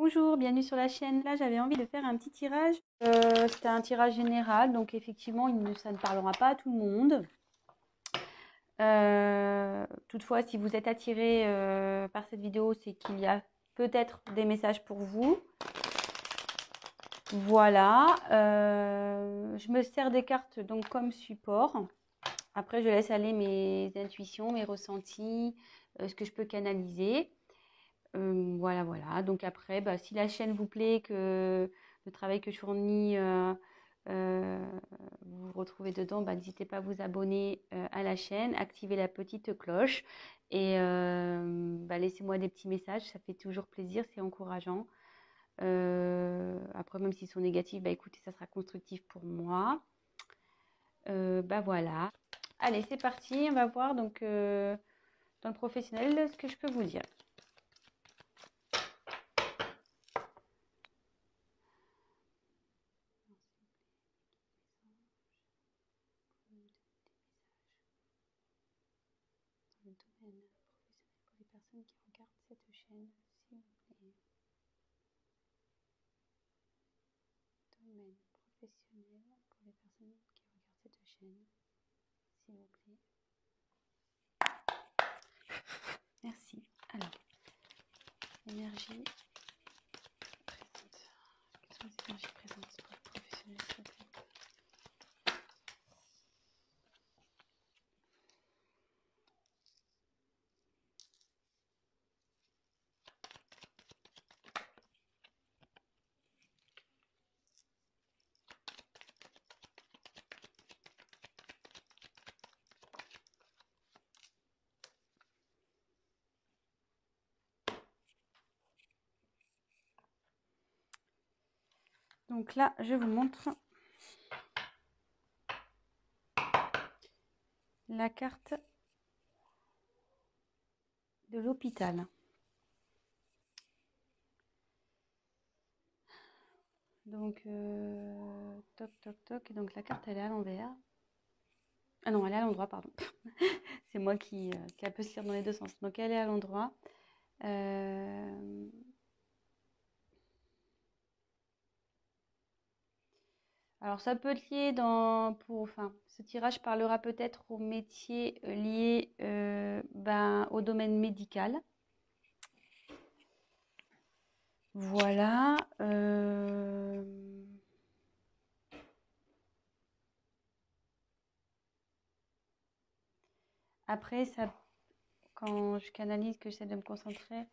Bonjour, bienvenue sur la chaîne. Là, j'avais envie de faire un petit tirage. C'était un tirage général, donc effectivement, ça ne parlera pas à tout le monde. Toutefois, si vous êtes attiré par cette vidéo, c'est qu'il y a peut-être des messages pour vous. Voilà. Je me sers des cartes donc comme support. Après, je laisse aller mes intuitions, mes ressentis, ce que je peux canaliser. Voilà, voilà. Donc après, si la chaîne vous plaît, que le travail que je fournis, vous vous retrouvez dedans, n'hésitez pas à vous abonner à la chaîne, activer la petite cloche et laissez-moi des petits messages, ça fait toujours plaisir, c'est encourageant. Après, même s'ils sont négatifs, écoutez, ça sera constructif pour moi. Voilà. Allez, c'est parti, on va voir donc dans le professionnel ce que je peux vous dire. Le domaine professionnel pour les personnes qui regardent cette chaîne, s'il vous plaît. Domaine professionnel pour les personnes qui regardent cette chaîne, s'il vous plaît. Merci. Alors, énergie présente. Quelles sont les énergies présentes pour le professionnel, s'il vous plaît? Donc là, je vous montre la carte de l'hôpital. Donc, toc, toc, toc. Et donc, la carte, elle est à l'envers. Ah non, elle est à l'endroit, pardon. C'est moi qui peut se lire dans les deux sens. Donc, elle est à l'endroit. Alors, ça peut être lié ce tirage parlera peut-être aux métiers liés au domaine médical. Voilà. Après, quand je canalise, que j'essaie de me concentrer,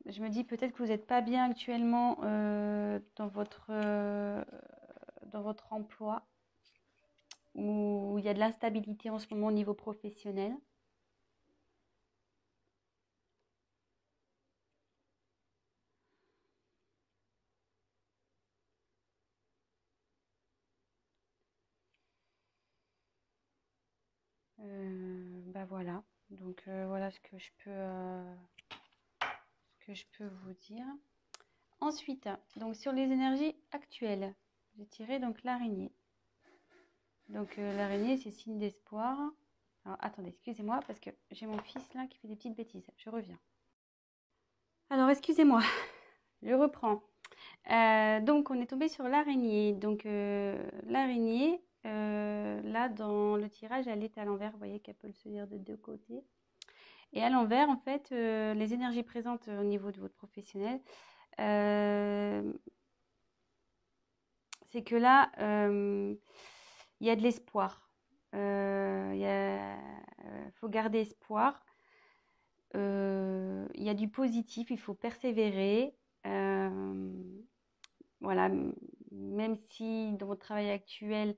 je me dis peut-être que vous n'êtes pas bien actuellement dans votre emploi, où il y a de l'instabilité en ce moment au niveau professionnel. Voilà. Donc voilà ce que je peux vous dire. Ensuite, donc sur les énergies actuelles, j'ai tiré donc l'araignée. Donc l'araignée, c'est signe d'espoir. Alors attendez, excusez-moi parce que j'ai mon fils là qui fait des petites bêtises. Je reviens. Alors excusez-moi, je reprends. Donc on est tombé sur l'araignée. Donc l'araignée, là dans le tirage, elle est à l'envers. Vous voyez qu'elle peut se lire de deux côtés. Et à l'envers, en fait, les énergies présentes au niveau de votre professionnel, c'est que là, il y a de l'espoir. Faut garder espoir. Il y a du positif, il faut persévérer. Voilà, même si dans votre travail actuel,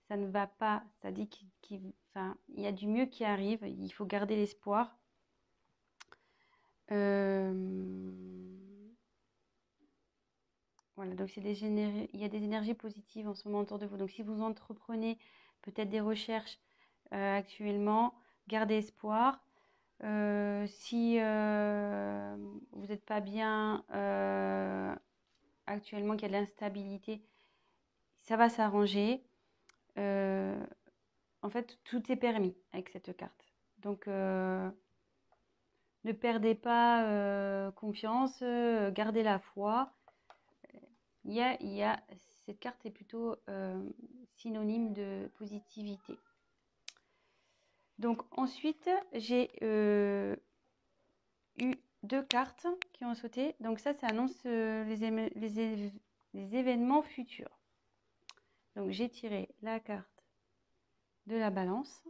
ça ne va pas, ça dit qu'il y a du mieux qui arrive, il faut garder l'espoir. Voilà, donc il y a des énergies positives en ce moment autour de vous. Donc si vous entreprenez peut-être des recherches actuellement, gardez espoir. Si vous n'êtes pas bien actuellement, qu'il y a de l'instabilité, ça va s'arranger. En fait, tout est permis avec cette carte. Donc Ne perdez pas confiance, gardez la foi. Cette carte est plutôt synonyme de positivité. Donc ensuite, j'ai eu 2 cartes qui ont sauté. Donc ça annonce les événements futurs. Donc j'ai tiré la carte de la balance.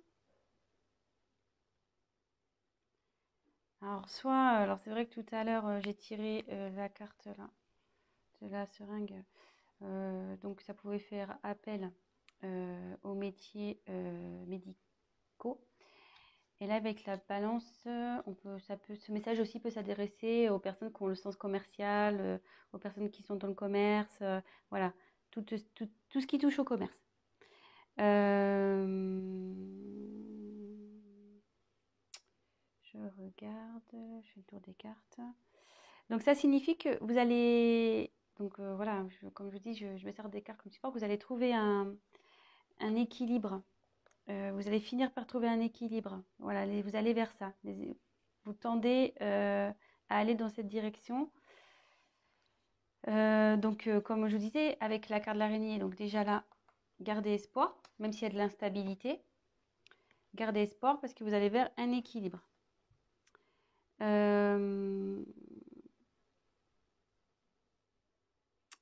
Alors c'est vrai que tout à l'heure j'ai tiré la carte là de la seringue. Donc ça pouvait faire appel aux métiers médicaux. Et là, avec la balance, ce message aussi peut s'adresser aux personnes qui ont le sens commercial, aux personnes qui sont dans le commerce, voilà, tout ce qui touche au commerce. Je regarde, je fais le tour des cartes. Donc ça signifie que vous allez, donc voilà, comme je vous dis, je me sers des cartes comme support, vous allez trouver un équilibre. Vous allez finir par trouver un équilibre. Voilà, vous allez vers ça. Vous tendez à aller dans cette direction. Donc, comme je vous disais, avec la carte de l'araignée, donc déjà là, gardez espoir, même s'il y a de l'instabilité. Gardez espoir parce que vous allez vers un équilibre.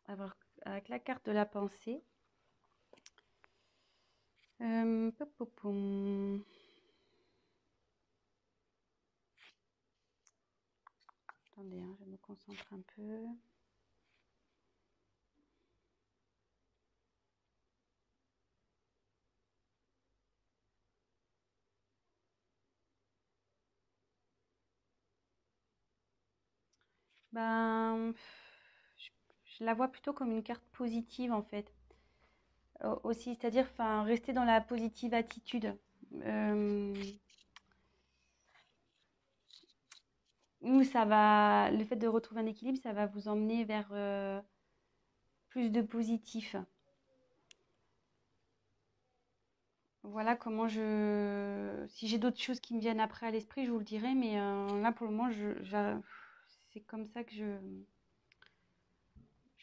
Alors, avec la carte de la pensée. Attendez, je me concentre un peu. Ben, je la vois plutôt comme une carte positive en fait. Aussi, c'est-à-dire, enfin, rester dans la positive attitude. Où ça va, le fait de retrouver un équilibre, ça va vous emmener vers plus de positif. Voilà comment si j'ai d'autres choses qui me viennent après à l'esprit, je vous le dirai, mais là pour le moment, c'est comme ça que je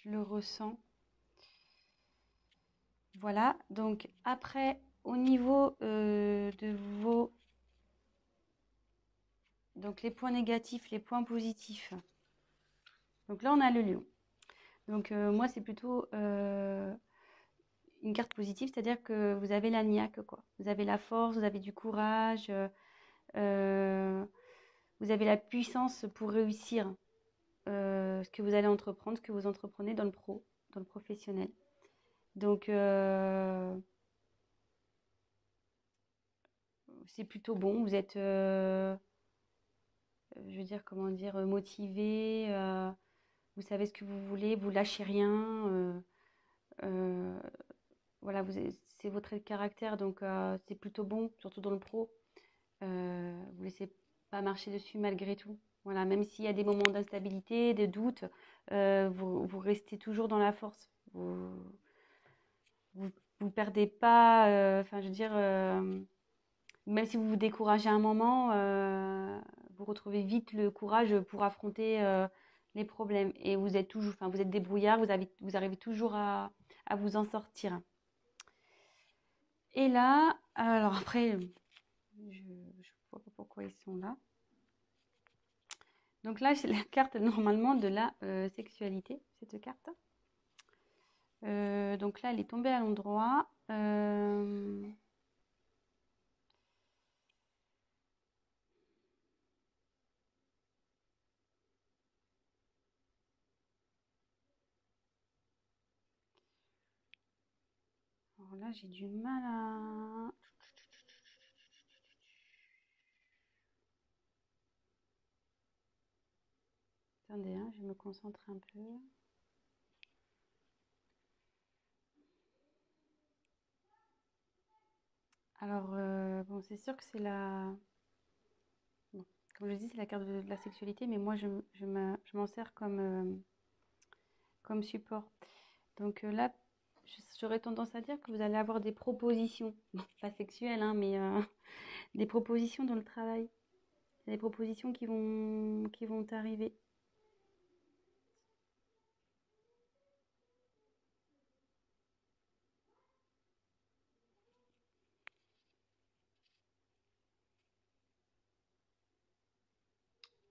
le ressens. Voilà, donc après, au niveau de vos... Donc les points négatifs, les points positifs. Donc là, on a le lion. Donc moi, c'est plutôt une carte positive, c'est-à-dire que vous avez la niaque, quoi. Vous avez la force, vous avez du courage, vous avez la puissance pour réussir ce que vous allez entreprendre, ce que vous entreprenez dans le professionnel. Donc, c'est plutôt bon. Vous êtes, je veux dire, comment dire, motivé. Vous savez ce que vous voulez, vous lâchez rien. Voilà, c'est votre trait de caractère, donc c'est plutôt bon, surtout dans le pro. Vous laissez pas marcher dessus malgré tout. Voilà, même s'il y a des moments d'instabilité, de doute, vous restez toujours dans la force. Vous perdez pas. Enfin, je veux dire, même si vous vous découragez à un moment, vous retrouvez vite le courage pour affronter les problèmes. Et vous êtes toujours, enfin, vous êtes débrouillard, vous arrivez toujours à vous en sortir. Et là, alors après, je ne vois pas pourquoi ils sont là. Donc là, c'est la carte normalement de la sexualité, cette carte. Donc là, elle est tombée à l'endroit. Alors là, j'ai du mal à... Attendez, je me concentre un peu. Alors, bon, c'est sûr que c'est la... Bon, comme je dis, c'est la carte de la sexualité, mais moi, je m'en sers comme support. Donc là, j'aurais tendance à dire que vous allez avoir des propositions, pas sexuelles, mais des propositions dans le travail. Il y a des propositions qui vont arriver.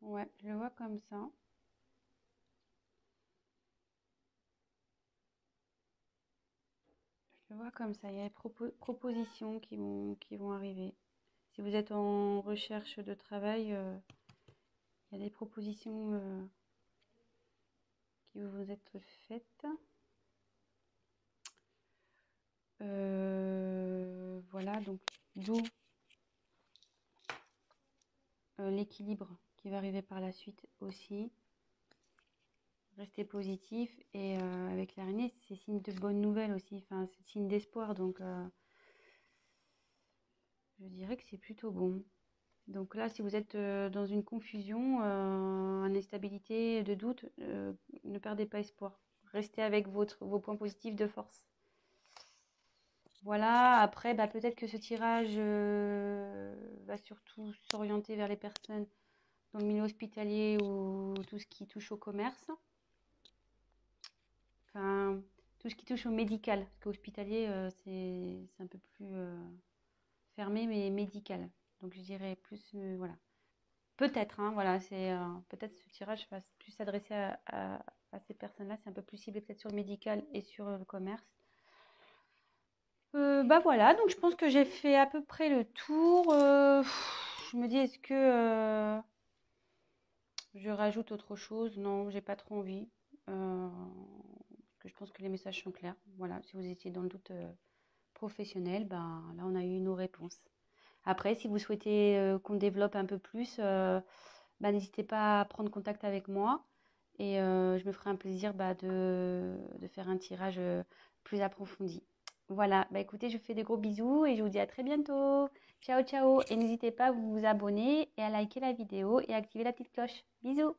Ouais, je le vois comme ça. Je le vois comme ça. Il y a des propositions qui vont arriver. Si vous êtes en recherche de travail, il y a des propositions qui vont vous être faites. Voilà, donc d'où l'équilibre qui va arriver par la suite aussi. Restez positif et avec l'araignée, c'est signe de bonnes nouvelles aussi. Enfin, c'est signe d'espoir, donc je dirais que c'est plutôt bon. Donc là, si vous êtes dans une confusion, une instabilité, de doute, ne perdez pas espoir. Restez avec vos points positifs de force. Voilà, après, bah, peut-être que ce tirage va surtout s'orienter vers les personnes dans le milieu hospitalier ou tout ce qui touche au commerce. Enfin, tout ce qui touche au médical. Parce qu'hospitalier, c'est un peu plus fermé, mais médical. Donc je dirais plus, voilà. Peut-être, hein, voilà, peut-être ce tirage va plus s'adresser à ces personnes-là. C'est un peu plus ciblé peut-être sur le médical et sur le commerce. Bah voilà, donc je pense que j'ai fait à peu près le tour. Je me dis, est-ce que je rajoute autre chose? Non, j'ai pas trop envie. Parce que je pense que les messages sont clairs. Voilà, si vous étiez dans le doute professionnel, ben là on a eu nos réponses. Après, si vous souhaitez qu'on développe un peu plus, bah, n'hésitez pas à prendre contact avec moi et je me ferai un plaisir bah, de faire un tirage plus approfondi. Voilà, bah écoutez, je vous fais des gros bisous et je vous dis à très bientôt. Ciao, ciao. Et n'hésitez pas à vous abonner et à liker la vidéo et à activer la petite cloche. Bisous.